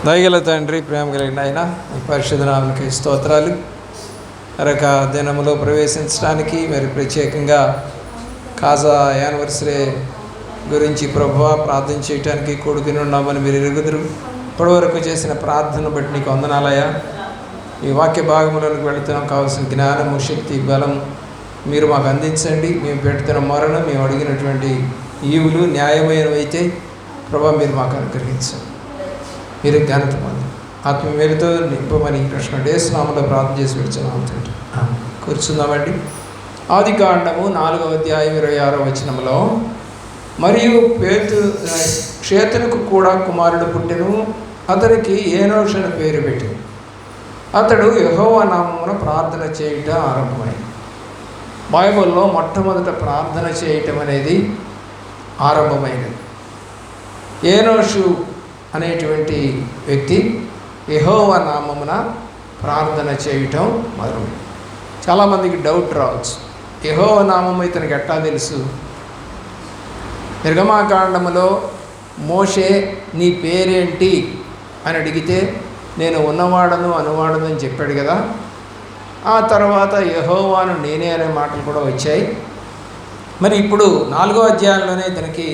దయగల తండ్రి, ప్రేమ కలిగిన ఆయన, పరిశుద్ధ నామమునకు స్తోత్రాలు. మరొక దినములో ప్రవేశించడానికి మరి ప్రత్యేకంగా కాజా యానివర్సరీ గురించి ప్రభువా ప్రార్థన చేయడానికి కూడుకుని ఉన్నామని మీరు ఎరుగుదురు. ఇప్పటివరకు చేసిన ప్రార్థన బట్టి నీకు వందనాలయ్యా. ఈ వాక్య భాగంలోకి వెళుతున్నాం, కావాల్సిన జ్ఞానము, శక్తి, బలం మీరు మాకు అందించండి. మేము పెడుతున్న మొరను, మేము అడిగినటువంటి ఈవులు న్యాయమైనవైతే ప్రభా మీరు మాకు అనుగ్రహించండి. మీరు ఘనత పొంది ఆత్మీయ మేలుతో నింపమని కృష్ణ యేసునామములో ప్రార్థన చేసి పెడుతున్నాం తండ్రి. కూర్చుందామండి. ఆదికాండము 4వ అధ్యాయం 26వ వచనంలో, మరియు క్షేతునికి కూడా కుమారుడు పుట్టెను, అతనికి ఏనోషు అని పేరు పెట్టింది. అతడు యెహోవా నామమున ప్రార్థన చేయటం ఆరంభమైంది. బైబిల్లో మొట్టమొదట ప్రార్థన చేయటం అనేది ఆరంభమైనది. ఏనోషు అనేటువంటి వ్యక్తి యెహోవా నామమున ప్రార్థన చేయటం మొదలు. చాలామందికి డౌట్ రావచ్చు, యెహోవా నామము ఇతనికి ఎట్టా తెలుసు? నిర్గమాకాండములో మోషే నీ పేరేంటి అని అడిగితే నేను ఉన్నవాడను అనువాడను అని చెప్పాడు కదా. ఆ తర్వాత యెహోవాను నేనే అనే మాటలు కూడా వచ్చాయి. మరి ఇప్పుడు 4వ అధ్యాయంలోనే ఇతనికి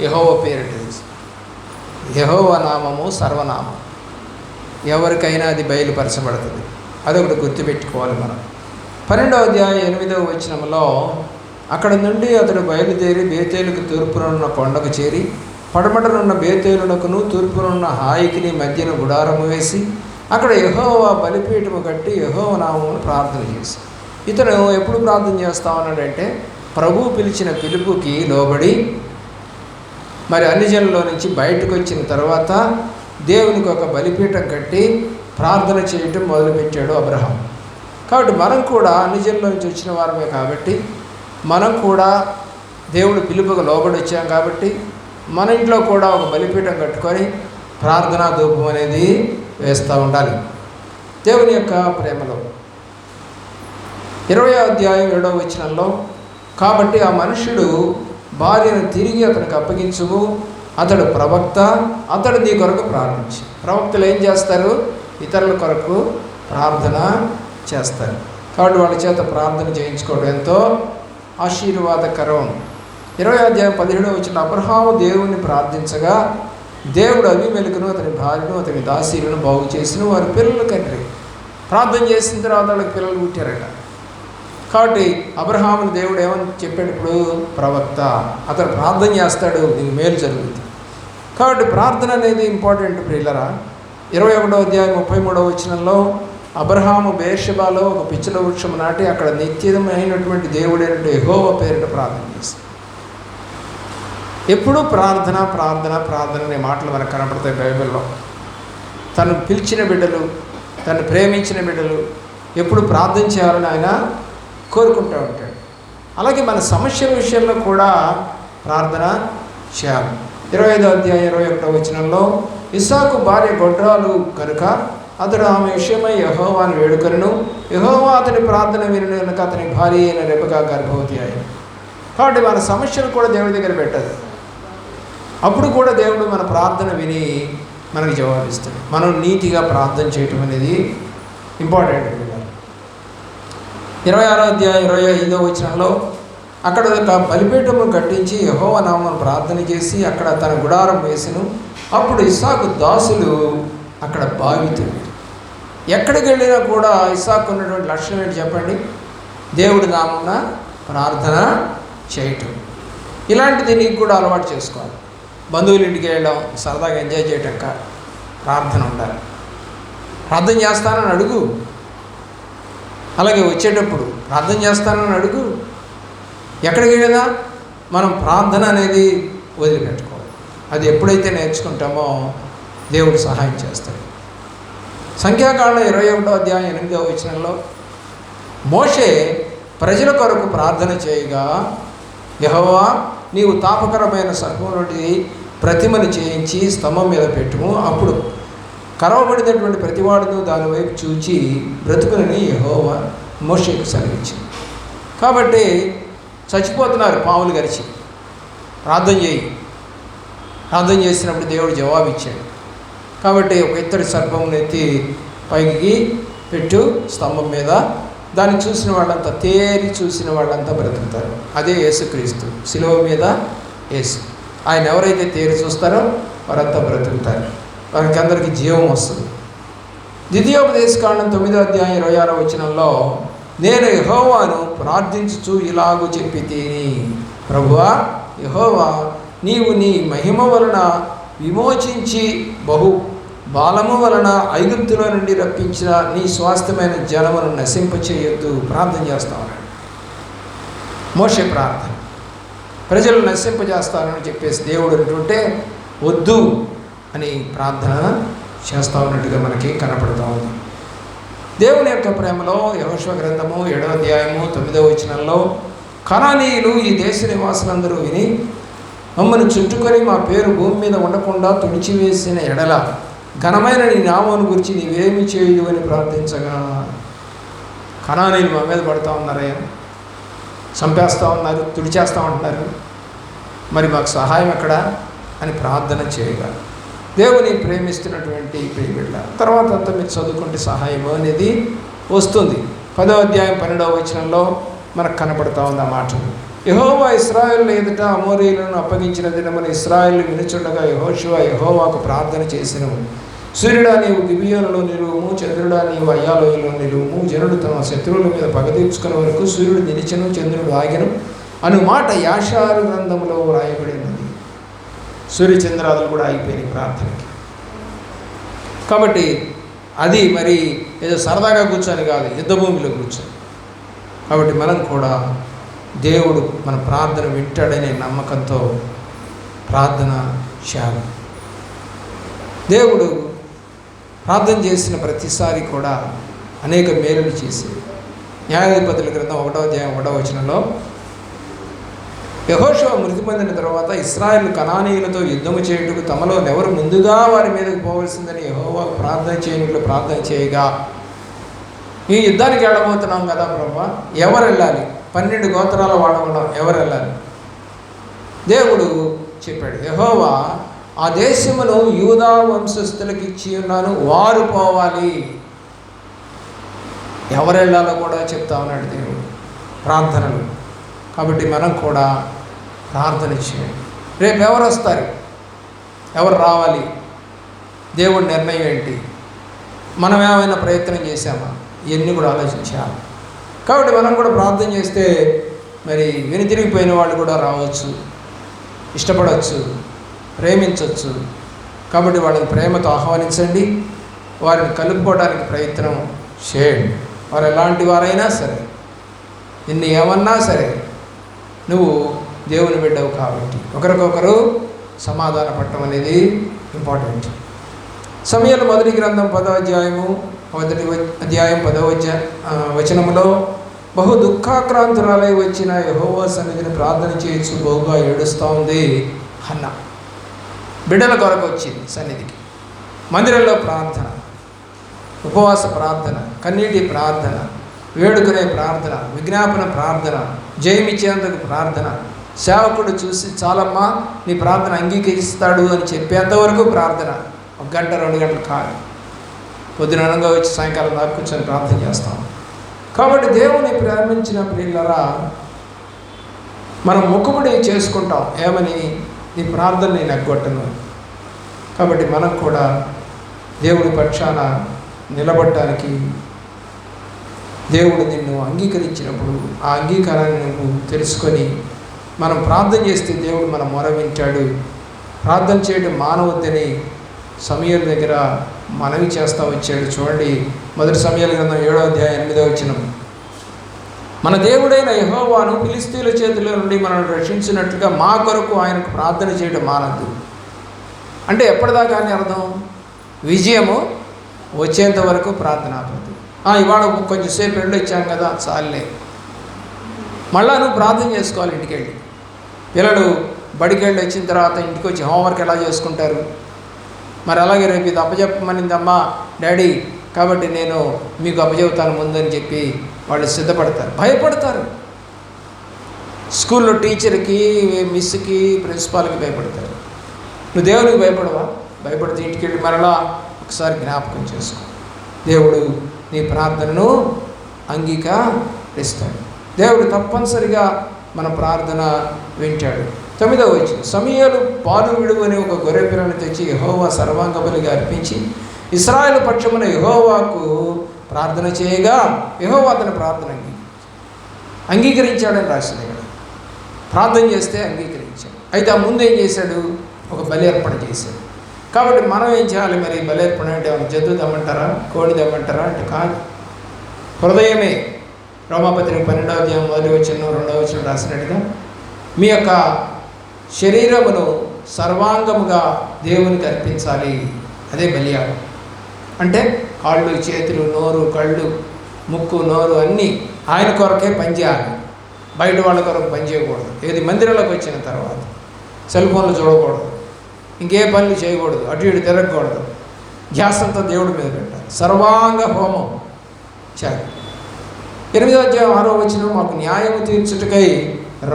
యెహోవా పేరు తెలుసు. యెహోవా నామము సర్వనామం, ఎవరికైనా అది బయలుపరచబడుతుంది. అదొకటి గుర్తుపెట్టుకోవాలి మనం. 12వ అధ్యాయం 8వ వచనంలో, అక్కడ నుండి అతడు బయలుదేరి బేతేలుకు తూర్పునున్న కొండకు చేరి పడమటనున్న బేతేలునకును తూర్పునున్న హాయికిని మధ్యన గుడారము వేసి అక్కడ యెహోవా బలిపీఠము కట్టి యెహోవా నామమును ప్రార్థన చేసి. ఇతను ఎప్పుడు ప్రార్థన చేస్తా ఉన్నాడంటే, ప్రభువు పిలిచిన పిలుపుకి లోబడి మరి అన్ని జనుల్లో నుంచి బయటకు వచ్చిన తర్వాత దేవునికి ఒక బలిపీఠం కట్టి ప్రార్థన చేయటం మొదలుపెట్టాడు అబ్రహాం. కాబట్టి మనం కూడా అన్ని జనుల నుంచి వచ్చిన వారమే కాబట్టి, మనం కూడా దేవుడు పిలుపుకు లోబడి వచ్చాం కాబట్టి మన ఇంట్లో కూడా ఒక బలిపీఠం కట్టుకొని ప్రార్థనా ధూపం అనేది వేస్తూ ఉండాలి. దేవుని యొక్క ప్రేమలో 20వ అధ్యాయం 7వ వచనంలో, కాబట్టి ఆ మనుష్యుడు భార్యను తిరిగి అతనికి అప్పగించుము, అతడు ప్రవక్త, అతడు నీ కొరకు ప్రార్థించి. ప్రవక్తలు ఏం చేస్తారు? ఇతరుల కొరకు ప్రార్థన చేస్తారు. కాబట్టి వాళ్ళ చేత ప్రార్థన చేయించుకోవడం ఎంతో ఆశీర్వాదకరం. 20వ అధ్యాయం 17వ వచనం, అబ్రహాము దేవుని ప్రార్థించగా దేవుడు అబీమెలెకును అతని భార్యను అతని దాసీలను బాగు చేసిన వారి పిల్లలు కండ్రి. ప్రార్థన చేసిన తర్వాత వాళ్ళకి పిల్లలు పుట్టారట. కాబట్టి అబ్రహాముని దేవుడు ఏమని చెప్పాడు? ఇప్పుడు ప్రవక్త, అతను ప్రార్థన చేస్తాడు, నీకు మేలు జరుగుతుంది. కాబట్టి ప్రార్థన అనేది ఇంపార్టెంట్ ప్రియులరా. 21వ అధ్యాయం 33వ వచనంలో, అబ్రహాము బేర్షెబాలో ఒక పిచ్చుల వృక్షం నాటి అక్కడ నిత్యమైనటువంటి దేవుడైన యెహోవా పేరిట ప్రార్థన చేస్తాడు. ఎప్పుడూ ప్రార్థన ప్రార్థన ప్రార్థన అనే మాటలు మనకు కనపడతాయి బైబిల్లో. తను పిలిచిన బిడ్డలు, తను ప్రేమించిన బిడ్డలు ఎప్పుడు ప్రార్థన చేయాలని ఆయన కోరుకుంటూ ఉంటాడు. అలాగే మన సమస్యల విషయంలో కూడా ప్రార్థన చేయాలి. 25వ అధ్యాయం 21వ వచనంలో, ఇస్సాకు భార్య గొడ్రాలు కనుక అతడు ఆమె విషయమై యెహోవాను వేడుకొనెను, యెహోవా అతని ప్రార్థన వినెను కనుక అతని భార్య అయిన రెబెకా గర్భవతి అయింది. కాబట్టి మన సమస్యలు కూడా దేవుడి దగ్గర పెట్టదు. అప్పుడు కూడా దేవుడు మన ప్రార్థన విని మనకు జవాబిస్తాడు. మనం నీతిగా ప్రార్థన చేయటం అనేది ఇంపార్టెంట్. 26వ అధ్యాయం 25వ వచనంలో, అక్కడ ఒక బలిపీఠము కట్టించి యెహోవా నామమును ప్రార్థన చేసి అక్కడ తన గుడారం వేసెను. అప్పుడు ఇస్సాకు దాసులు అక్కడ బావితుడు. ఎక్కడికి వెళ్ళినా కూడా ఇస్సాకు ఉన్నటువంటి లక్షణం ఏంటి చెప్పండి? దేవుడి నామమున ప్రార్థన చేయటం. ఇలాంటిది నీకు కూడా అలవాటు చేసుకోవాలి. బంధువుల ఇంటికి వెళ్ళడం, సరదాగా ఎంజాయ్ చేయటం కాదు, ప్రార్థన ఉండాలి. ప్రార్థన చేస్తానని అడుగు. అలాగే వచ్చేటప్పుడు ప్రార్థన చేస్తానని అడుగు. ఎక్కడికి వెళ్ళినా మనం ప్రార్థన అనేది వదిలిపెట్టుకోవాలి. అది ఎప్పుడైతే నేర్చుకుంటామో దేవుడు సహాయం చేస్తాడు. సంఖ్యాకాండం 21వ అధ్యాయం 8వ వచనంలో, మోషే ప్రజల కొరకు ప్రార్థన చేయగా, యెహోవా నీవు తాపకరమైన సర్పం నుండి ప్రతిమను చేయించి స్తంభం మీద పెట్టుము, అప్పుడు కరవబడినటువంటి ప్రతివాడును దాని వైపు చూచి బ్రతుకునని యెహోవా మోషేకు సెలవిచ్చింది. కాబట్టి చచ్చిపోతున్నారు పాములు గరిచి, ప్రార్థన చేయి. ప్రార్థన చేసినప్పుడు దేవుడు జవాబు ఇచ్చాడు. కాబట్టి ఒక ఇత్తడి సర్పంను ఎత్తి పైకి పెట్టు స్తంభం మీద, దాన్ని చూసిన వాళ్ళంతా, తేరి చూసిన వాళ్ళంతా బ్రతుకుతారు. అదే యేసుక్రీస్తు శిలువ మీద యేసు. ఆయన ఎవరైతే తేరి చూస్తారో వారంతా బ్రతుకుతారు, వారికి అందరికీ జీవం వస్తుంది. ద్వితీయోపదేశకాండం 9వ అధ్యాయం 26వ వచనంలో, నేను యెహోవాను ప్రార్థించుచు ఇలాగు చెప్పి తిని, ప్రభువా యెహోవా, నీవు నీ మహిమ వలన విమోచించి బహు బాలము వలన ఐగుప్తులో నుండి రప్పించిన నీ స్వాస్థ్యమైన జనమును నశింపచేయొద్దు. ప్రార్థన చేస్తా ఉన్నాడు మోషే. ప్రార్థన ప్రజలు నశింపజేస్తానని చెప్పేసి దేవుడు అంటుంటే వద్దు అని ప్రార్థన చేస్తూ ఉన్నట్టుగా మనకి కనపడుతూ ఉంది. దేవుని యొక్క ప్రేమలో యెహోషువ గ్రంథము 7వ అధ్యాయము 9వ వచనంలో, కనానీయులు ఈ దేశ నివాసులందరూ విని మమ్మల్ని చుట్టుకొని మా పేరు భూమి మీద ఉండకుండా తుడిచివేసిన ఎడల ఘనమైన నీ నామమును గురించి నీవేమి చేయదు అని ప్రార్థించగా, కనానీయులు మా మీద పడుతూ ఉన్నారయ్యా, చంపేస్తూ ఉన్నారు, తుడిచేస్తూ ఉంటున్నారు, మరి మాకు సహాయం ఎక్కడ అని ప్రార్థన చేయగా దేవుని ప్రేమిస్తున్నటువంటి ప్రియబిడ్డ. తర్వాత అంతా మీరు చదువుకుంటే సహాయం అనేది వస్తుంది. 10వ అధ్యాయం 12వ వచనంలో మనకు కనపడుతూ ఉంది ఆ మాటలు. యెహోవా ఇశ్రాయేలు ఎదుట అమోరీయులను అప్పగించిన దినమున ఇశ్రాయేలు వినుచుండగా యెహోషువ యెహోవాకు ప్రార్థన చేసెను. సూర్యుడా నీవు గిబియోనులో నిలువుము, చంద్రుడా నీవు అయ్యాలోయలో నిలువుము. జనుడు తమ శత్రువుల మీద పగ తీర్చుకునే వరకు సూర్యుడు నిలిచెను, చంద్రుడు ఆగెను అను మాట యాషారు గ్రంథంలో వ్రాయబడి ఉన్నది. సూర్యచంద్రాదులు కూడా అయిపోయినాయి ప్రార్థనకి. కాబట్టి అది మరి ఏదో సరదాగా కూర్చొని కాదు, యుద్ధభూమిలో కూర్చొని. కాబట్టి మనం కూడా దేవుడు మన ప్రార్థన వింటాడనే నమ్మకంతో ప్రార్థన చేయాలి. దేవుడు ప్రార్థన చేసిన ప్రతిసారి కూడా అనేక మేలులు చేసి, న్యాయాధిపతుల గ్రంథం 1వ అధ్యాయం 1వ వచనంలో, యెహోషువ మృతి పొందిన తర్వాత ఇశ్రాయేలు కనానీయులతో యుద్ధము చేయుటకు తమలో ఎవరు ముందుగా వారి మీదకు పోవలసిందని యెహోవాకు ప్రార్థన చేయగా, ఈ యుద్ధానికి వెళ్ళబోతున్నాం కదా ప్రభా, ఎవరు వెళ్ళాలి? 12 గోత్రాల వాడు ఉన్నాం, ఎవరు వెళ్ళాలి? దేవుడు చెప్పాడు, యెహోవా ఆ దేశమును యూదా వంశస్థులకు ఇచ్చి ఉన్నాను, వారు పోవాలి. ఎవరు వెళ్ళాలో కూడా చెప్తా ఉన్నాడు దేవుడు ప్రార్థనలు. కాబట్టి మనం కూడా ప్రార్థన చేయండి. రేపు ఎవరు వస్తారు, ఎవరు రావాలి, దేవుడి నిర్ణయం ఏంటి, మనం ఏమైనా ప్రయత్నం చేశామా, ఇవన్నీ కూడా ఆలోచించాలి. కాబట్టి మనం కూడా ప్రార్థన చేస్తే మరి వెనుతిరిగిపోయిన వాళ్ళు కూడా రావచ్చు, ఇష్టపడవచ్చు, ప్రేమించవచ్చు. కాబట్టి వాళ్ళని ప్రేమతో ఆహ్వానించండి, వారిని కలుపుకోవడానికి ప్రయత్నం చేయండి. వారు ఎలాంటి వారైనా సరే, నిన్ను ఏమన్నా సరే, నువ్వు దేవుని బిడ్డవు కాబట్టి ఒకరికొకరు సమాధాన పడటం అనేది ఇంపార్టెంట్. సమూయేలు మొదటి గ్రంథం 10వ అధ్యాయము 10వ వచనములో, బహు దుఃఖాక్రాంతురాలై వచ్చిన యెహోవా సన్నిధిని ప్రార్థన చేయొచ్చు బహుగా ఏడుస్తూ ఉంది హన్న. బిడ్డల కొరకు వచ్చింది సన్నిధికి, మందిరంలో ప్రార్థన, ఉపవాస ప్రార్థన, కన్నీటి ప్రార్థన, వేడుకునే ప్రార్థన, విజ్ఞాపన ప్రార్థన, జయమిచ్చేందుకు ప్రార్థన. సేవకుడు చూసి చాలమ్మా నీ ప్రార్థన అంగీకరిస్తాడు అని చెప్పేంతవరకు ప్రార్థన. 1 గంట 2 గంటలు కాదు, పొద్దుననగా వచ్చి సాయంకాలం దాకా కూర్చొని ప్రార్థన చేస్తాం. కాబట్టి దేవుని ప్రేమించిన ప్రియులరా, మనం మొక్కుబడి చేసుకుంటాం ఏమని, నీ ప్రార్థన నేను ఎగ్గొట్టను. కాబట్టి మనం కూడా దేవుడి పక్షాన నిలబడటానికి, దేవుడు నిన్ను అంగీకరించినప్పుడు ఆ అంగీకారాన్ని నువ్వు తెలుసుకొని మనం ప్రార్థన చేస్తే దేవుడు మన మొర వింటాడు. ప్రార్థన చేయడం మానవద్దని సమూయేలు దగ్గర మనవి చేస్తూ వచ్చాడు. చూడండి, 1 సమూయేలు గ్రంథం 7వ అధ్యాయం 8వ వచనం, మన దేవుడైన యెహోవాను ఫిలిష్తీయుల చేతిలో నుండి మనల్ని రక్షించినట్లుగా మా కొరకు ఆయనకు ప్రార్థన చేయడం మానద్దు. అంటే ఎప్పటిదాకా అని అర్థం, విజయము వచ్చేంత వరకు ప్రార్థన ఆపద్దు. ఇవాళ కొంచెంసేపు వెళ్ళొచ్చాం కదా చాలే, మళ్ళా నువ్వు ప్రార్థన చేసుకోవాలి. ఇంటికి వెళ్ళి పిల్లలు బడికి వెళ్ళి వచ్చిన తర్వాత ఇంటికి వచ్చి హోంవర్క్ ఎలా చేసుకుంటారు, మరి అలాగే రేపు ఇది అప్పచెప్పమనిందమ్మా డాడీ, కాబట్టి నేను మీకు అప్పచెబుతాను ముందని చెప్పి వాళ్ళు సిద్ధపడతారు, భయపడతారు. స్కూల్లో టీచర్కి, మిస్కి, ప్రిన్సిపాల్కి భయపడతారు. నువ్వు దేవునికి భయపడవా? భయపడితే ఇంటికి వెళ్ళి మరలా ఒకసారి జ్ఞాపకం చేసుకో. దేవుడు నీ ప్రార్థనను అంగీకరిస్తాడు. దేవుడు తప్పనిసరిగా మన ప్రార్థన వింటాడు. 9వ వచనం, సమూయేలు పాలు విడువు అనే ఒక గొర్రె పిల్లను తెచ్చి యెహోవా సర్వాంగ బలిగా అర్పించి ఇశ్రాయేలు పక్షమున యెహోవాకు ప్రార్థన చేయగా యెహోవా అతని ప్రార్థన అంగీకరించాడని రాసింది ఇక్కడ. ప్రార్థన చేస్తే అంగీకరించాడు. అయితే ఆ ముందు ఏం చేశాడు? ఒక బలి అర్పణ చేశాడు. కాబట్టి మనం ఏం చేయాలి? మరి బలి అర్పణ అంటే జంతువు తెమ్మంటారా, కోడి తెమ్మంటారా అంటే కాదు, హృదయమే. రోమాపత్రిక 12వ అధ్యాయం 1వ వచనం 2వ వచనం రాసినట్టుగా మీ యొక్క శరీరమును సర్వాంగముగా దేవునికి అర్పించాలి. అదే బలియాగం అంటే. కాళ్ళు, చేతులు, నోరు, కళ్ళు, ముక్కు, నోరు అన్నీ ఆయన కొరకే పనిచేయాలి. బయట వాళ్ళ కొరకు పనిచేయకూడదు. ఏది మందిరంలోకి వచ్చిన తర్వాత సెల్ ఫోన్లు చూడకూడదు, ఇంకే పనులు చేయకూడదు, అటు ఇటు తిరగకూడదు. ధ్యాసంతో దేవుడి మీద పెట్టాలి. సర్వాంగ హోమం చేయాలి. 8వ అధ్యాయం 6వ వచనం, మాకు న్యాయము తీర్చుటకై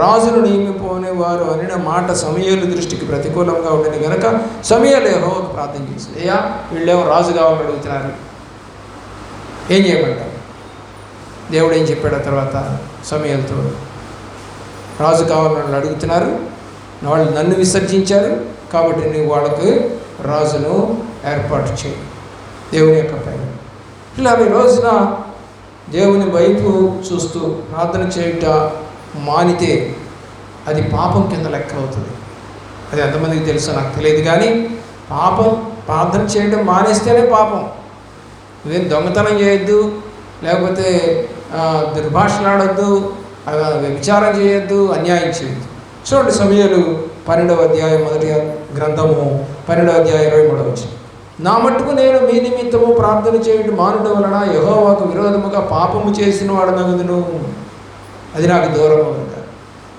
రాజును నియమిపోనేవారు అనిన మాట సమూయేలు దృష్టికి ప్రతికూలంగా ఉండేది కనుక సమూయేలు యెహోవాకు ప్రార్థన చేశాడు. అయ్యా, వీళ్ళేమో రాజు కావాలని అడుగుతున్నారు, ఏం చేయమంటారు? దేవుడు ఏం చెప్పాడు తర్వాత సమూయేలుతో? రాజు కావాలని అడుగుతున్నారు, వాళ్ళు నన్ను విసర్జించారు, కాబట్టి నువ్వు వాళ్ళకు రాజును ఏర్పాటు చేయి. దేవుని యొక్క ప్రేమ. ఇలా ఈ రోజున దేవుని వైపు చూస్తూ ప్రార్థన చేయుట మానితే అది పాపం కింద లెక్క అవుతుంది. అది ఎంతమందికి తెలుసో నాకు తెలియదు, కానీ పాపం ప్రార్థన చేయడం మానేస్తేనే పాపం. నువ్వేం దొంగతనం చేయొద్దు, లేకపోతే దుర్భాషలాడొద్దు, విచారం చేయొద్దు, అన్యాయం చేయొద్దు. చూడండి, సమూయేలు 12వ అధ్యాయం 1వ గ్రంథము 12వ అధ్యాయం 23వ వచనం, నా మట్టుకు నేను మీ నిమిత్తము ప్రార్థన చేయడం మానుట వలన యెహోవాకు విరోధముగా పాపము చేసిన వాడనగుదును, అది నాకు దూరం అవుతుంది.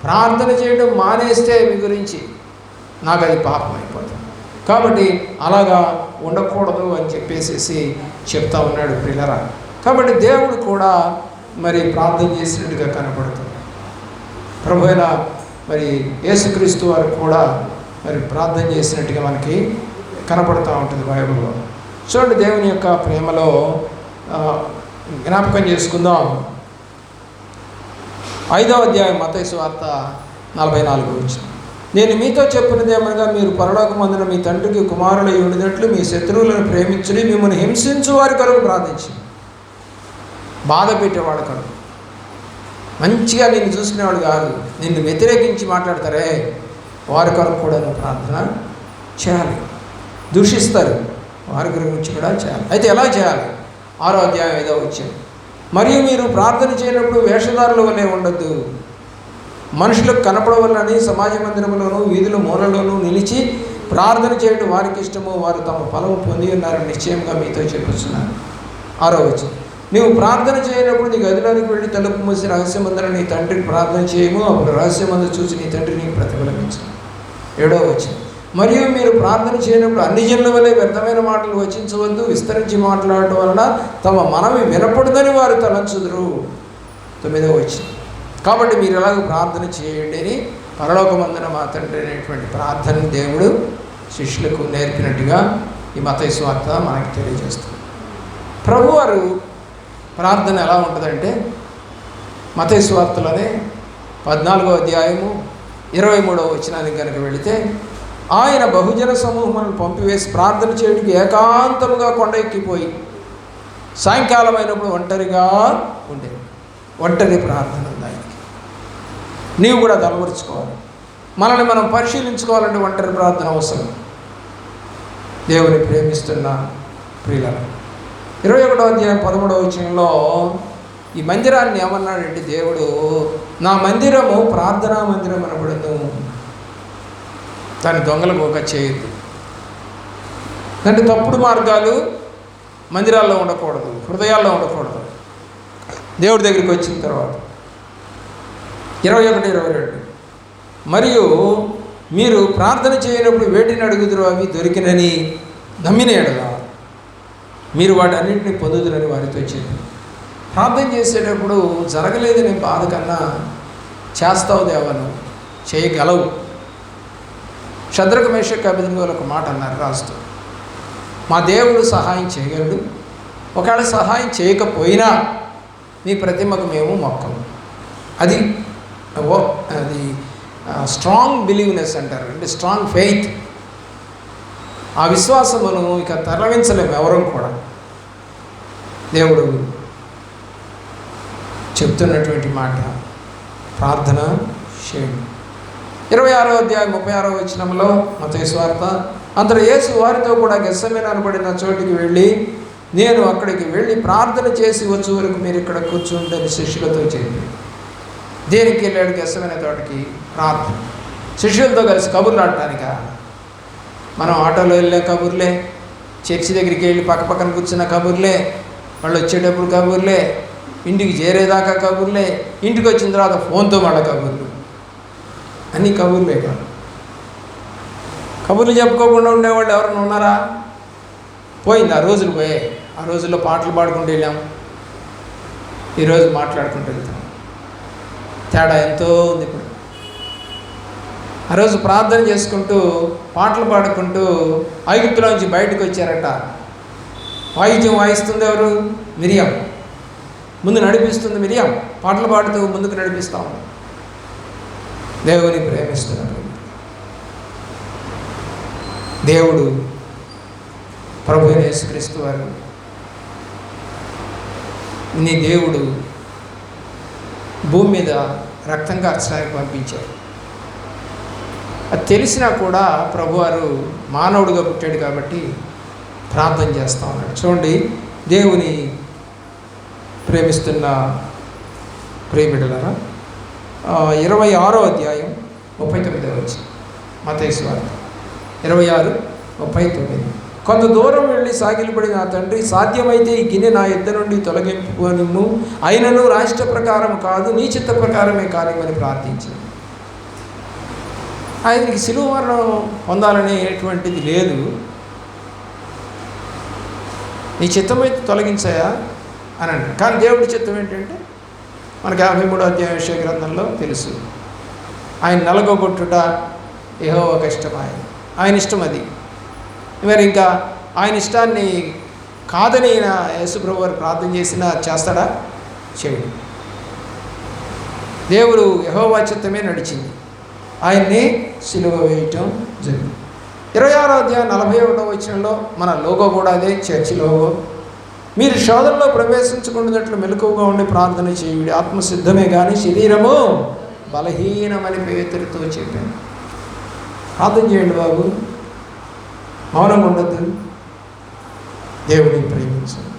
ప్రార్థన చేయడం మానేస్తే మీ గురించి నాకు అది పాపం అయిపోతుంది. కాబట్టి అలాగా ఉండకూడదు అని చెప్పేసి చెప్తా ఉన్నాడు ప్రియులారా. కాబట్టి దేవుడు కూడా మరి ప్రార్థన చేసినట్టుగా కనపడుతుంది. ప్రభువైన మరి యేసుక్రీస్తు వారు కూడా మరి ప్రార్థన చేసినట్టుగా మనకి కనపడుతూ ఉంటుంది బైబిల్లో. చూడండి, దేవుని యొక్క ప్రేమలో జ్ఞాపకం చేసుకుందాం. 5వ అధ్యాయం మత్తయి సువార్త 44వ వచనం, నేను మీతో చెప్పినది ఏమనగా మీరు పరలోకమందున మీ తండ్రికి కుమారులై ఉండినట్లు మీ శత్రువులను ప్రేమించుని మిమ్మల్ని హింసించు వారి కొరకు ప్రార్థించి. బాధ పెట్టేవాడు కొరకు, మంచిగా నిన్ను చూసుకునేవాడు కాదు, నిన్ను వ్యతిరేకించి మాట్లాడతారే వారి కొరకు కూడా నువ్వు ప్రార్థన చేయాలి. దూషిస్తారు, వారి గురించి కూడా చేయాలి. అయితే ఎలా చేయాలి? 6వ అధ్యాయం 5వ వచనం, మరియు మీరు ప్రార్థన చేయనప్పుడు వేషధారుల వలె ఉండొద్దు, మనుషులకు కనపడవలనని సమాజ మందిరంలోనూ వీధుల మూలలోనూ నిలిచి ప్రార్థన చేయడం వారికి ఇష్టము, వారు తమ ఫలము పొంది ఉన్నారని నిశ్చయంగా మీతో చెప్పుచున్నారు. 6వ వచనం, నీవు ప్రార్థన చేయనప్పుడు నీ గదిలోనికి వెళ్ళి తలుపు మూసి రహస్యమందున నీ తండ్రికి ప్రార్థన చేయము, అప్పుడు రహస్యమందు చూసి నీ తండ్రి నీకు ప్రతిఫలమించు. 7వ వచనం, మరియు మీరు ప్రార్థన చేయనప్పుడు అన్ని జనుల వలె వ్యర్థమైన మాటలు వచించవద్దు, విస్తరించి మాట్లాడటం వలన తమ మనవి వినపడదని వారు తలంచుదురు. 9వ వచనం, కాబట్టి మీరు ఎలాగ ప్రార్థన చేయండి అని పరలోకమందున మా తండ్రి అనేటువంటి ప్రార్థనని దేవుడు శిష్యులకు నేర్పినట్టుగా ఈ మత్తయి సువార్త మనకి తెలియజేస్తుంది. ప్రభువారు ప్రార్థన ఎలా ఉంటుందంటే మత్తయి సువార్తలోనే 14వ అధ్యాయము 23వ వచనానికి కనుక వెళితే, ఆయన బహుజన సమూహములను పంపివేసి ప్రార్థన చేయడానికి ఏకాంతముగా కొండ ఎక్కిపోయి సాయంకాలం అయినప్పుడు ఒంటరిగా ఉండేది. ఒంటరి ప్రార్థన ఉంది ఆయనకి. నీవు కూడా తలవరుచుకోవాలి. మనల్ని మనం పరిశీలించుకోవాలంటే ఒంటరి ప్రార్థన అవసరం. దేవుని ప్రేమిస్తున్న ప్రియులను 21వ అధ్యాయం 13వ వచనంలో ఈ మందిరాన్ని ఏమన్నాడంటే దేవుడు, నా మందిరము ప్రార్థనా మందిరం అనబడును, దాన్ని దొంగలకు ఒక చేయొద్దు. అంటే తప్పుడు మార్గాలు మందిరాల్లో ఉండకూడదు, హృదయాల్లో ఉండకూడదు. దేవుడి దగ్గరికి వచ్చిన తర్వాత 21-22, మరియు మీరు ప్రార్థన చేయనప్పుడు వేటిని అడుగుదురు అవి దొరికినని నమ్మిన ఎడల మీరు వాటన్నింటినీ పొందుదురని వారితో చెప్పి. ప్రార్థన చేసేటప్పుడు జరగలేదనే బాధ కన్నా చేస్తావు దేవను, చేయగలవు. షద్రకు మేషకు అబేద్నెగోలు ఒక మాట అన్నారు రాస్తూ, మా దేవుడు సహాయం చేయగలడు. ఒకవేళ సహాయం చేయకపోయినా మీ ప్రతిమకు మేము మొక్కము. అది స్ట్రాంగ్ బిలీవ్నెస్ అంటారు, అంటే స్ట్రాంగ్ ఫెయిత్. ఆ విశ్వాసమును ఇక తరలించలేము ఎవరం కూడా. దేవుడు చెప్తున్నటువంటి మాట ప్రార్థన చేయండి. 26వ అధ్యాయం 36వ వచనంలో మత్తయి సువార్త, అంతటా యేసు వారితో కూడా గెత్సేమనే అనబడిన చోటికి వెళ్ళి, నేను అక్కడికి వెళ్ళి ప్రార్థన చేసి వచ్చే వరకు మీరు ఇక్కడ కూర్చుండని శిష్యులతో చెప్పి. దేనికి వెళ్ళాడు గెత్సేమనే తోటకి? ప్రార్థన. శిష్యులతో కలిసి కబుర్లు ఆడటానికా? మనం ఆటోలో వెళ్ళే కబుర్లే, చర్చి దగ్గరికి వెళ్ళి పక్కన కూర్చున్న కబుర్లే, వాళ్ళు వచ్చేటప్పుడు కబుర్లే, ఇంటికి చేరేదాకా కబుర్లే, ఇంటికి వచ్చిన తర్వాత ఫోన్తో మళ్ళీ కబుర్లు, అన్నీ కబుర్లే కాదు. కబుర్లు చెప్పుకోకుండా ఉండేవాళ్ళు ఎవరైనా ఉన్నారా? పోయింది, ఆ రోజులు పోయాయి. ఆ రోజుల్లో పాటలు పాడుకుంటూ వెళ్ళాం, ఈరోజు మాట్లాడుకుంటూ వెళ్తాం. తేడా ఎంతో ఉంది ఇప్పుడు. ఆ రోజు ప్రార్థన చేసుకుంటూ పాటలు పాడుకుంటూ ఐగుప్తులోంచి బయటకు వచ్చారట. వాయిద్యం వాయిస్తుంది ఎవరు? మిరియాం. ముందు నడిపిస్తుంది మిరియాం, పాటలు పాడుతూ ముందుకు నడిపిస్తూ ఉంది. దేవుని ప్రేమిస్తున్నారు. దేవుడు ప్రభు యేసుక్రీస్తు వారు, నీ దేవుడు భూమి మీద రక్తం కార్చడానికి పంపించారు. అది తెలిసినా కూడా ప్రభువారు మానవుడిగా పుట్టాడు కాబట్టి ప్రార్థన చేస్తూ ఉన్నాడు. చూడండి, దేవుని ప్రేమిస్తున్న ప్రేమిడులారా, 26వ అధ్యాయం 39వ వచనం మత్తయి సువార్త 26:39. కొంత దూరం వెళ్ళి సాగిలపడి నా తండ్రి, సాధ్యమైతే ఈ గిన్నె నా యొద్ద నుండి తొలగింపునిమ్ము, అయినను రాష్ట్ర ప్రకారం కాదు నీ చిత్త ప్రకారమే కానిమని ప్రార్థించాను. ఆయనకి శిలువ మరణం పొందాలనేటువంటిది లేదు. నీ చిత్తమైతే తొలగించాయా అని అంటారు. కానీ దేవుడి చిత్తం ఏంటంటే మనకి 53వ అధ్యాయం విషయ గ్రంథంలో తెలుసు. ఆయన నలగొట్టుట యెహోవాకు ఇష్టం, ఆయన ఇష్టం అది. మరి ఇంకా ఆయన ఇష్టాన్ని కాదని యేసుప్రభు వారు ప్రార్థన చేసినా చేస్తాడా? చేయడు. దేవుడు యెహోవా చిత్తమే నడిచింది, ఆయన్ని సిలువ వేయటం జరిగింది. 26వ అధ్యాయం 41వ వచనంలో మన లోగో కూడా అదే, చర్చి లోగో. మీరు శోధనలో ప్రవేశించకుండాట్లు మెలకువగా ఉండి ప్రార్థన చేయుడి, ఆత్మసిద్ధమే కానీ శరీరము బలహీనమని పేతురుతో చెప్పాను. ప్రార్థన చేయండి బాబు, మౌనంగా ఉండద్దు, దేవుడిని ప్రేమించండి.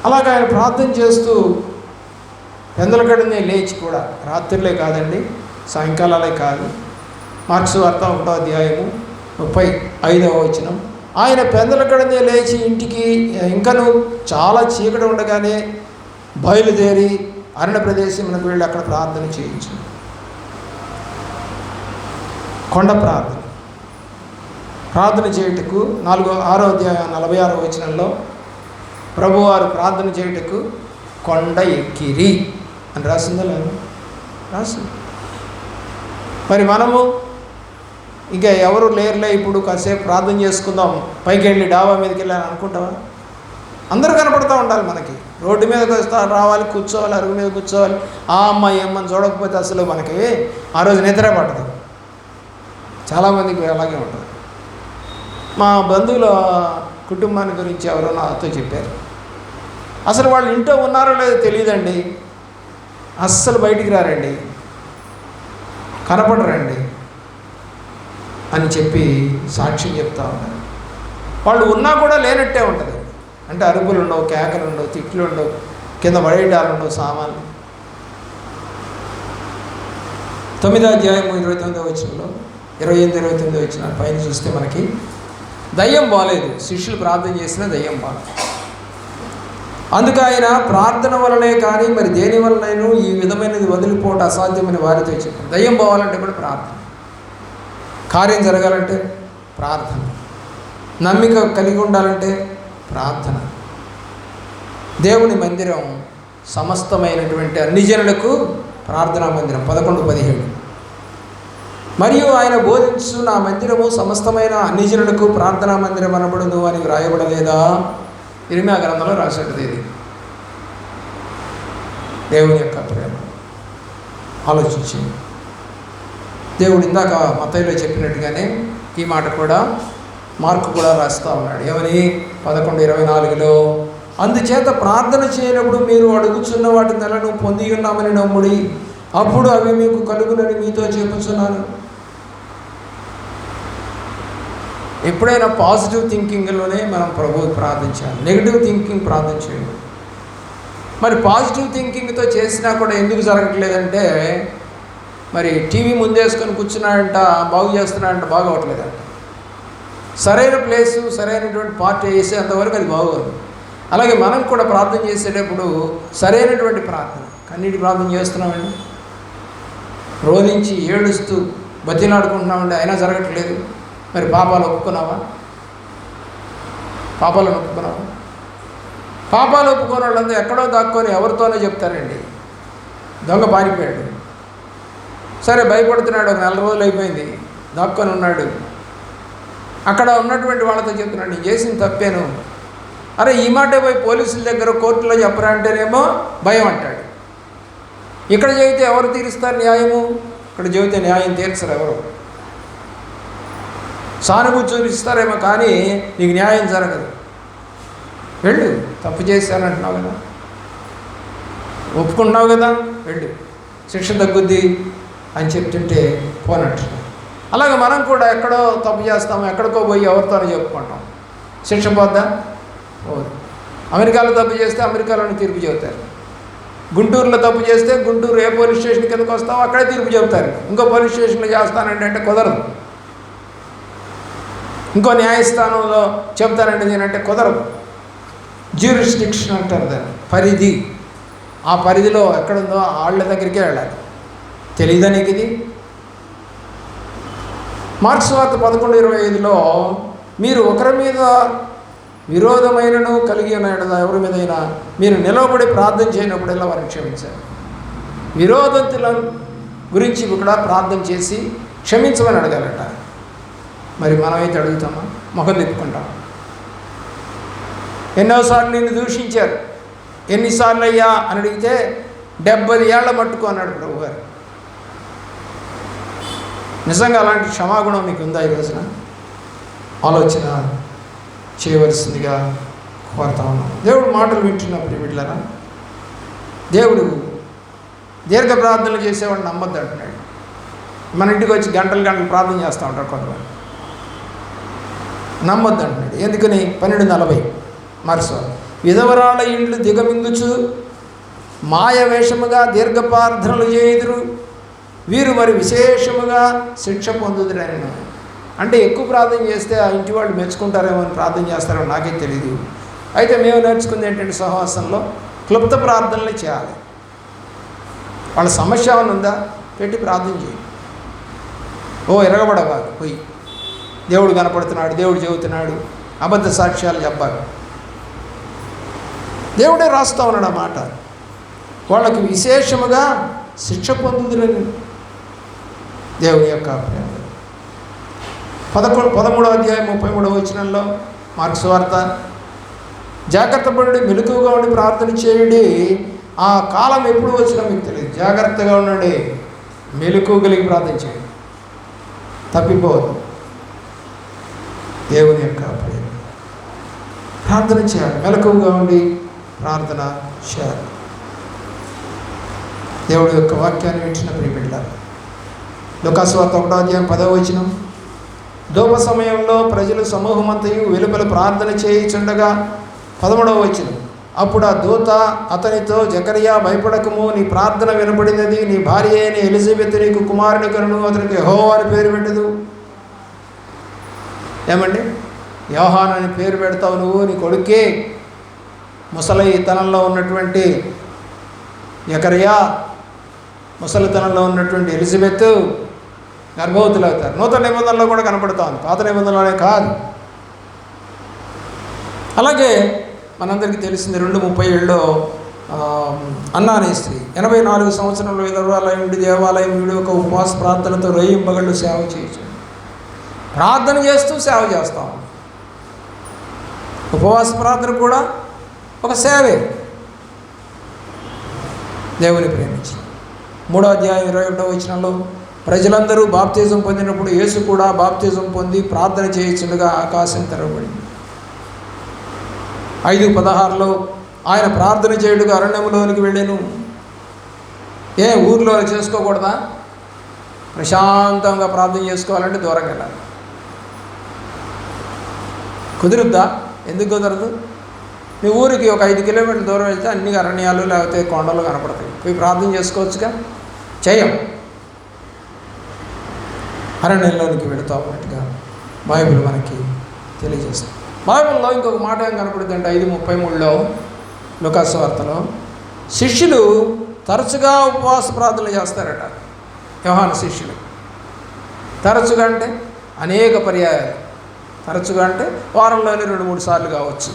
అలాగే ఆయన ప్రార్థన చేస్తూ పెందలకడనే లేచి కూడా, రాత్రులే కాదండి, సాయంకాలాలే కాదు. మార్క్స్ వార్త 1వ అధ్యాయము 35వ వచనం, ఆయన పెందలకడనే లేచి ఇంటికి ఇంకను చాలా చీకటి ఉండగానే బయలుదేరి అరణ్య ప్రదేశంలోకి వెళ్ళి అక్కడ ప్రార్థన చేయించు. కొండ ప్రార్థన చేయుటకు 6వ అధ్యాయం 46వ వచనంలో ప్రభువారు ప్రార్థన చేయుటకు కొండ ఎక్కిరి అని రాసిందా? లేదు, రాసింది. మరి మనము ఇంకా ఎవరు లేరులే, ఇప్పుడు కాసేపు ప్రార్థన చేసుకుందాం, పైకి వెళ్ళి డాబా మీదకి వెళ్ళాలని అనుకుంటావా? అందరూ కనపడుతూ ఉండాలి మనకి. రోడ్డు మీదకి వస్తా రావాలి, కూర్చోవాలి, అరుగు మీద కూర్చోవాలి. ఆ అమ్మాయి ఏమని చూడకపోతే అసలు మనకి ఆ రోజు నిద్ర పడదు. చాలామందికి అలాగే ఉంటుంది. మా బంధువుల కుటుంబాన్ని గురించి ఎవరో నాతో చెప్పారు. అసలు వాళ్ళు ఇంట్లో ఉన్నారో లేదో తెలియదండి, అస్సలు బయటికి రారండి, కనపడరండి అని చెప్పి సాక్ష్యం చెప్తా ఉన్నారు. వాళ్ళు ఉన్నా కూడా లేనట్టే ఉంటుంది. అంటే అరుపులు ఉండవు, కేకలు ఉండవు, తిట్లు ఉండవు, కింద పడేయడాలు ఉండవు, సామాన్లు. 9వ అధ్యాయం 29వ వచనంలో 28-29 వచనం పైన చూస్తే మనకి దయ్యం బాలేదు. శిష్యులు ప్రార్థన చేసినా దయ్యం బాలేదు. అందుకు ఆయన ప్రార్థన వలనే కానీ మరి దేని వలనైనా ఈ విధమైనది వదిలిపోవటం అసాధ్యమని వారితో చెప్పారు. దయ్యం పోవాలంటే కూడా ప్రార్థన, కార్యం జరగాలంటే ప్రార్థన, నమ్మిక కలిగి ఉండాలంటే ప్రార్థన. దేవుని మందిరం సమస్తమైనటువంటి అన్ని జనులకు ప్రార్థనా మందిరం. 11:17 మరియు ఆయన బోధించు నా మందిరము సమస్తమైన అన్ని జనులకు ప్రార్థనా మందిరం అనబడును అని వ్రాయబడలేదా? ఇర్మీయా గ్రంథంలో రాసేటది ఇది. దేవుని యొక్క ప్రేమ ఆలోచించి, దేవుడు ఇందాక మత్తయిలో చెప్పినట్టుగానే ఈ మాట కూడా మార్కు కూడా రాస్తూ ఉన్నాడు. ఏమని? 11:24లో, అందుచేత ప్రార్థన చేయనప్పుడు మీరు అడుగుచున్న వాటి నెలను పొంది ఉన్నామని నమ్ముడి, అప్పుడు అవి మీకు కలుగునని మీతో చెప్పుచున్నాను. ఎప్పుడైనా పాజిటివ్ థింకింగ్లోనే మనం ప్రభువు ప్రార్థించాలి, నెగిటివ్ థింకింగ్ ప్రార్థన చేయాలి. మరి పాజిటివ్ థింకింగ్తో చేసినా కూడా ఎందుకు జరగట్లేదంటే, మరి టీవీ ముందేసుకొని కూర్చున్నాడంట, బాగు చేస్తున్నాడంట, బాగు అవ్వట్లేదంట. సరైన ప్లేసు, సరైనటువంటి పార్టీ వేసేంతవరకు అది బాగోదు. అలాగే మనం కూడా ప్రార్థన చేసేటప్పుడు సరైనటువంటి ప్రార్థన, కన్నీటి ప్రార్థన చేస్తున్నామండి, రోధించి ఏడుస్తూ బతిలాడుకుంటున్నామండి, అయినా జరగట్లేదు. మరి పాపాలు ఒప్పుకున్నావా? పాపాలను ఒప్పుకున్నావా? పాపాలు ఒప్పుకున్న వాళ్ళందరూ ఎక్కడో దాక్కొని ఎవరితోనే చెప్తారండి, దొంగ పారిపోయాడు, సరే భయపడుతున్నాడు, ఒక 4 రోజులు అయిపోయింది, దాక్కొని ఉన్నాడు, అక్కడ ఉన్నటువంటి వాళ్ళతో చెప్తున్నాడు నేను చేసిన తప్పేను. అరే ఈ మాటే పోయి పోలీసుల దగ్గర కోర్టులో చెప్పరా అంటేనేమో భయం అంటాడు. ఇక్కడ చెబితే ఎవరు తీరుస్తారు న్యాయము? ఇక్కడ చెబితే న్యాయం తీర్చరు ఎవరు. సానుభూతి చూపిస్తారేమో కానీ నీకు న్యాయం జరగదు. వెళ్ళు, తప్పు చేశానంటున్నావు కదా, ఒప్పుకుంటున్నావు కదా, వెళ్ళు, శిక్ష తగ్గుద్ది అని చెప్తుంటే పోనట్టు. అలాగే మనం కూడా ఎక్కడో తప్పు చేస్తాము, ఎక్కడికో పోయి ఎవరితోనో చెప్పుకుంటాం, శిక్ష పోద్దా? పోదు. అమెరికాలో తప్పు చేస్తే అమెరికాలోనే తీర్పు చెబుతారు, గుంటూరులో తప్పు చేస్తే గుంటూరు ఏ పోలీస్ స్టేషన్ కిందకు వస్తామో అక్కడే తీర్పు చెబుతారు. ఇంకో పోలీస్ స్టేషన్లో చేస్తానంటే అంటే కుదరదు, ఇంకో న్యాయస్థానంలో చెప్తానంటే నేనంటే కుదరదు. జ్యూరిస్డిక్షన్ అంటారు దాన్ని, పరిధి. ఆ పరిధిలో ఎక్కడుందో వాళ్ళ దగ్గరికే వెళ్ళాలి. తెలీదా నీకు ఇది? మార్క్స్ వార్త 11:25లో మీరు ఒకరి మీద విరోధమైనను కలిగి ఉన్న ఎవరి మీదైనా మీరు నిలవబడి ప్రార్థన చేయనప్పుడల్లా వారిని క్షమించారు. విరోధతుల గురించి కూడా ప్రార్థన చేసి క్షమించమని అడగాలట. మరి మనమైతే అడుగుతామా? ముఖం తిప్పుకుంటాం. ఎన్నోసార్లు నిన్ను దూషించారు, ఎన్నిసార్లు అయ్యా అని అడిగితే 70 ఏళ్ల మట్టుకు అన్నాడు ప్రభు గారు. నిజంగా అలాంటి క్షమాగుణం మీకు ఉందా? ఈ రోజున ఆలోచన చేయవలసిందిగా కోరుతా ఉన్నాం. దేవుడు మాటలు వింటున్నప్పుడు వీళ్ళరా, దేవుడు దీర్ఘ ప్రార్థనలు చేసేవాడిని నమ్మద్దు అంటున్నాడు. మన ఇంటికి వచ్చి గంటలు గంటలు ప్రార్థన చేస్తూ ఉంటారు కొంతమంది, నమ్మొద్దు అంటున్నాడు. ఎందుకని? 12:40 మార్క్స్. విధవరాళ్ళ ఇండ్లు దిగమింగుచు మాయ వేషముగా దీర్ఘ ప్రార్థనలు చేయుదురు, వీరు మరి విశేషముగా శిక్ష పొందుదురని. అంటే ఎక్కువ ప్రార్థన చేస్తే ఆ ఇంటి వాళ్ళు మెచ్చుకుంటారేమో అని ప్రార్థన చేస్తారో నాకే తెలీదు. అయితే మేము నేర్చుకుంది ఏంటంటే సహవాసంలో క్లుప్త ప్రార్థనలు చేయాలి. వాళ్ళ సమస్య ఏమైనా ఉందా పెట్టి ప్రార్థన చేయి. ఓ ఎరగబడవా పోయి దేవుడు కనపడుతున్నాడు, దేవుడు చెబుతున్నాడు, అబద్ధ సాక్ష్యాలు చెప్పాలి. దేవుడే రాస్తా ఉన్నాడు ఆ మాట. వాళ్ళకి విశేషముగా శిక్ష పొందుదురని దేవుని యొక్క ప్రేమ. 13:33 మార్క్స్ వార్త, జాగ్రత్త పడి మెలకువగా ఉండి ప్రార్థన చేయండి, ఆ కాలం ఎప్పుడు వచ్చినా మీకు తెలియదు. జాగ్రత్తగా ఉండండి, మెలకువ కలిగి ప్రార్థన చేయండి, తప్పిపోవద్దు. దేవుని యొక్క ప్రేమ. ప్రార్థన చేయాలి, మెలకువగా ఉండి ప్రార్థన చేయాలి. దేవుడి యొక్క వాక్యాన్ని వింటున్న ప్రియబిడ్డలారా, లూకాసు వార్త 1:10 ధూప సమయంలో ప్రజలు సమూహమంతయు వెలుపల ప్రార్థన చేయుచుండగా 13 అప్పుడు ఆ దూత అతనితో, జకరియా భయపడకము, నీ ప్రార్థన వినబడినది, నీ భార్య అయిన ఎలిజబెత్ నీకు కుమారుని కనును, అతనికి యెహోవా అని పేరు పెట్టదు. ఏమండి? యోహాను అని పేరు పెడతావు నువ్వు, నీ కొడుకే ముసలితనంలో ఉన్నటువంటి జకరియా, ముసలితనంలో ఉన్నటువంటి ఎలిజబెత్ గర్భవతులు అవుతారు. నూతన నిబంధనలో కూడా కనపడుతూ ఉంది, పాత నిబంధనలోనే కాదు. అలాగే మనందరికీ తెలిసింది 2:37 అన్నా అనే స్త్రీ 84 సంవత్సరంలో విధవరాలై ఉండి దేవాలయం వీడి ఒక ఉపవాస ప్రార్థనతో రేయింబగళ్ళు సేవ చేయొచ్చు. ప్రార్థన చేస్తూ సేవ చేస్తాం. ఉపవాస ప్రార్థన కూడా ఒక సేవే. దేవుని ప్రేమించి 3వ అధ్యాయం 21వ వచనంలో ప్రజలందరూ బాప్తిజం పొందినప్పుడు యేసు కూడా బాప్తిజం పొంది ప్రార్థన చేయించుండగా ఆకాశం తెరవబడింది. 5:16లో ఆయన ప్రార్థన చేయుడుగా అరణ్యంలోనికి వెళ్ళాను. ఊర్లో చేసుకోకూడదా? ప్రశాంతంగా ప్రార్థన చేసుకోవాలంటే దూరంగా వెళ్ళాలి. కుదురుద్దా? ఎందుకు కుదరదు? మీ ఊరికి ఒక 5 కిలోమీటర్ల దూరం వెళ్తే అన్ని అరణ్యాలు లేకపోతే కొండలు కనపడతాయి. పోయి ప్రార్థన చేసుకోవచ్చుగా. చేయం. అరణ్యంలోనికి వెళుతూ ఉన్నట్టుగా బైబిల్ మనకి తెలియజేస్తుంది. బైబిల్లో ఇంకొక మాట ఏం కనపడుతుందంటే 5:33లో లూకాసు వార్తలో శిష్యులు తరచుగా ఉపవాస ప్రార్థనలు చేస్తారట. యోహాను శిష్యులు తరచుగా అంటే అనేక పర్యాయాలు. తరచుగా అంటే వారంలోనే 2-3 సార్లు కావచ్చు.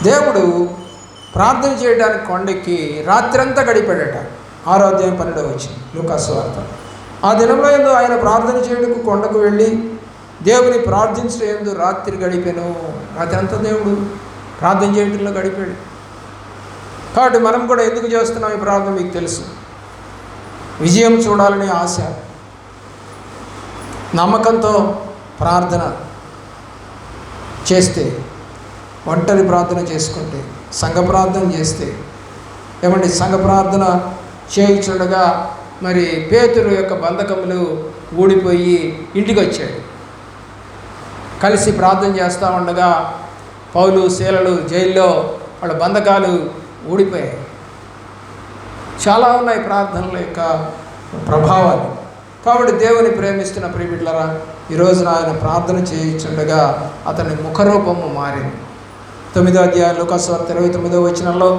దేవుడు ప్రార్థన చేయడానికి కొండెక్కి రాత్రంతా గడిపాడట. 6వ అధ్యాయం 12వ వచనం లూకాసు వార్త. ఆ దినంలో యందు ఆయన ప్రార్థన చేయడానికి కొండకు వెళ్ళి దేవుని ప్రార్థించడం యందు రాత్రి గడిపాను. రాత్రి అంతా దేవుడు ప్రార్థన చేయడంలో గడిపాడు. కాబట్టి మనం కూడా ఎందుకు చేస్తున్నాం ఈ ప్రార్థన మీకు తెలుసు. విజయం చూడాలనే ఆశ, నమ్మకంతో ప్రార్థన చేస్తే, ఒంటరి ప్రార్థన చేసుకుంటే, సంఘ ప్రార్థన చేస్తే, సంఘ ప్రార్థన చేయించుండగా మరి పేతురు యొక్క బంధకములు ఊడిపోయి ఇంటికి వచ్చాడు. కలిసి ప్రార్థన చేస్తూ ఉండగా పౌలు శీలలు జైల్లో వాళ్ళ బంధకాలు ఊడిపోయాయి. చాలా ఉన్నాయి ప్రార్థనల యొక్క ప్రభావాలు. కాబట్టి దేవుని ప్రేమిస్తున్న ప్రియబిడ్డలారా, ఈరోజున ఆయన ప్రార్థన చేయించుండగా అతని ముఖరూపము మారింది. 9వ అధ్యాయం లూకాసు వార్త 29వ వచనంలో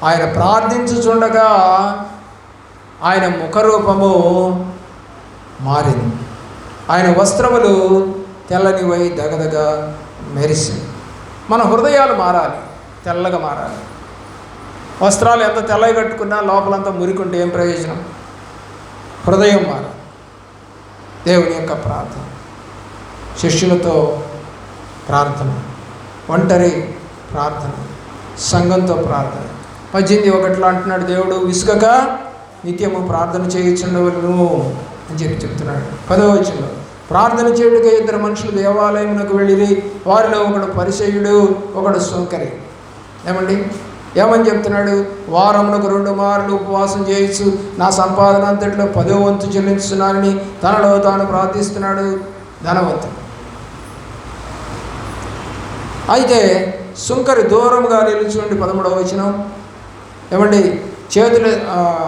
ఆయన ప్రార్థించుచుండగా ఆయన ముఖరూపము మారింది. ఆయన వస్త్రములు తెల్లనివై దగదగ మెరిసింది. మన హృదయాలు మారాలి, తెల్లగా మారాలి. వస్త్రాలు ఎంత తెల్లగా కట్టుకున్నా లోపలంతా మురికుంటే ఏం ప్రయోజనం? హృదయం మారాలి. దేవుని యొక్క ప్రార్థన, శిష్యులతో ప్రార్థన, ఒంటరి ప్రార్థన, సంఘంతో ప్రార్థన. 18:1 అంటున్నాడు, దేవుడు విసుగక నిత్యము ప్రార్థన చేయుచుండవలెను అని చెప్తున్నాడు. 10వ వచనంలో ప్రార్థన చేయుటకు 2 మనుషులు దేవాలయమునకు వెళ్ళిరి. వారిలో ఒకడు పరిసయ్యుడు, ఒకడు సుంకరి. ఏమని చెప్తున్నాడు? వారమునకు 2 మార్లు ఉపవాసం చేయొచ్చు, నా సంపాదన అంతట్లో 10వ వంతు చెల్లించుతున్నానని తనలో తాను ప్రార్థిస్తున్నాడు ధనవంతుడు. అయితే సుంకరి దూరంగా నిలుచుండి 13వ వచనం చేతులు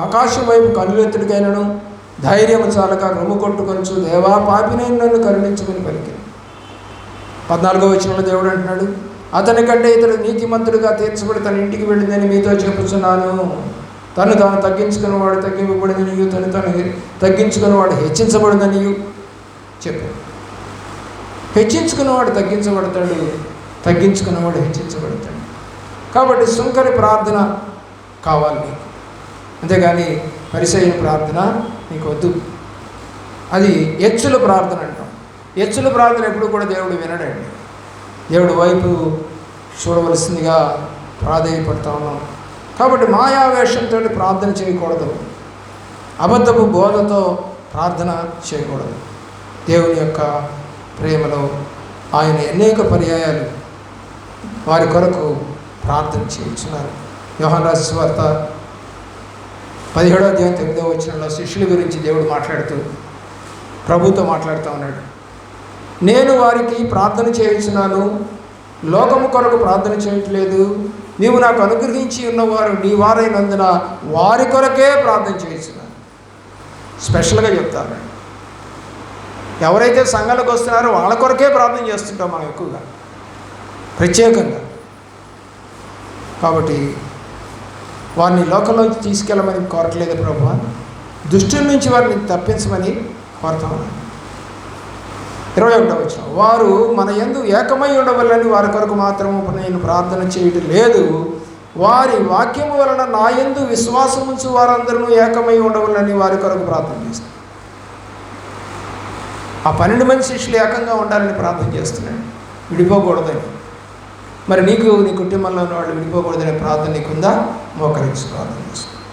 ఆకాశం వైపు కన్నులెత్తుడికైనను ధైర్యము చాలక రొమ్ము కొట్టుకొంచు, దేవా పాపినైన నన్ను కరుణించుకుని పలికిన. 14వ వచనంలో దేవుడు అంటున్నాడు, అతని కంటే ఇతడు నీతిమంతుడిగా తీర్చబడి తన ఇంటికి వెళ్ళిందని మీతో చెప్పుచున్నాను. తను తాను తగ్గించుకున్న వాడు తగ్గింపబడిందనియు, తను తగ్గించుకున్న వాడు హెచ్చించబడిందనియు చెప్పు. హెచ్చించుకున్నవాడు తగ్గించబడతాడు, తగ్గించుకున్నవాడు హెచ్చించబడతాడు. కాబట్టి సుంకరి ప్రార్థన కావాలి నీకు, అంతేగాని పరిసయ్యుల ప్రార్థన నీకు వద్దు. అది ఎచ్చుల ప్రార్థన అంటాం. ఎచ్చుల ప్రార్థన ఎప్పుడు కూడా దేవుడు వినడండి. దేవుడు వైపు చూడవలసిందిగా ప్రాధేయపడతా ఉన్నాం. కాబట్టి మాయావేషంతో ప్రార్థన చేయకూడదు, అబద్ధపు బోధతో ప్రార్థన చేయకూడదు. దేవుని యొక్క ప్రేమలో ఆయన అనేక పర్యాయాలు వారి కొరకు ప్రార్థన చేయించున్నారు. యోహాను రాసిన సువార్త 17వ అధ్యాయం 9వ వచనంలో శిష్యుల గురించి దేవుడు మాట్లాడుతూ ప్రభుతో మాట్లాడుతూ ఉన్నాడు. నేను వారికి ప్రార్థన చేయించున్నాను, లోకము కొరకు ప్రార్థన చేయట్లేదు. నీవు నాకు అనుగ్రహించి ఉన్నవారు నీ వారైనందున వారి కొరకే ప్రార్థన చేయించున్నాను. స్పెషల్గా చెప్తారు. ఎవరైతే సంఘాలకు వస్తున్నారో వాళ్ళ కొరకే ప్రార్థన చేస్తుంటాం మనం ఎక్కువగా, ప్రత్యేకంగా. కాబట్టి వారిని లోకంలోకి తీసుకెళ్ళమని కోరట్లేదు ప్రభువా, దుష్టుల నుంచి వారిని తప్పించమని కోరుతా ఉన్నాను. 21వ వచనం, వారు మన యందు ఏకమై ఉండవలని వారి కొరకు మాత్రము నేను ప్రార్థన చేయటం లేదు, వారి వాక్యము వలన నా యందు విశ్వాసముంచు వారందరూ ఏకమై ఉండవలని వారి కొరకు ప్రార్థన చేస్తాను. ఆ 12 మంది శిష్యులు ఏకంగా ఉండాలని ప్రార్థన చేస్తున్నాడు, విడిపోకూడదని. మరి నీకు నీ కుటుంబంలో ఉన్న వాళ్ళు విడిపోకూడదనే ప్రార్థన నీకుందా? మోకరించి ప్రార్థన చేస్తున్నాను.